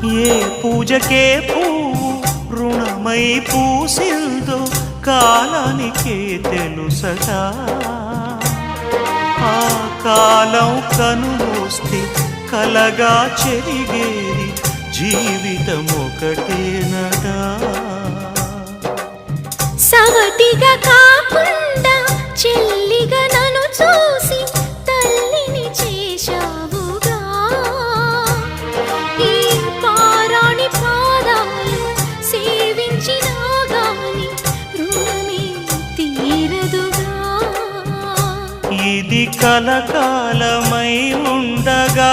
ఏ పూజకే పువ్వు రుణమై పూసిందో కాలానికే తెలుసట. ఆ కాలం కనుమూస్తే కలగా చెరిగేది జీవితం ఒకటేనట. సవతిగా కాకుండా చెల్లిగా నన్ను చూసి తల్లిని చేశావుగా. ఈ పారాణి పాదాలు సేవించినా గాని రుణమే తీరదుగా. ఇది కలకాలమై ఉండగా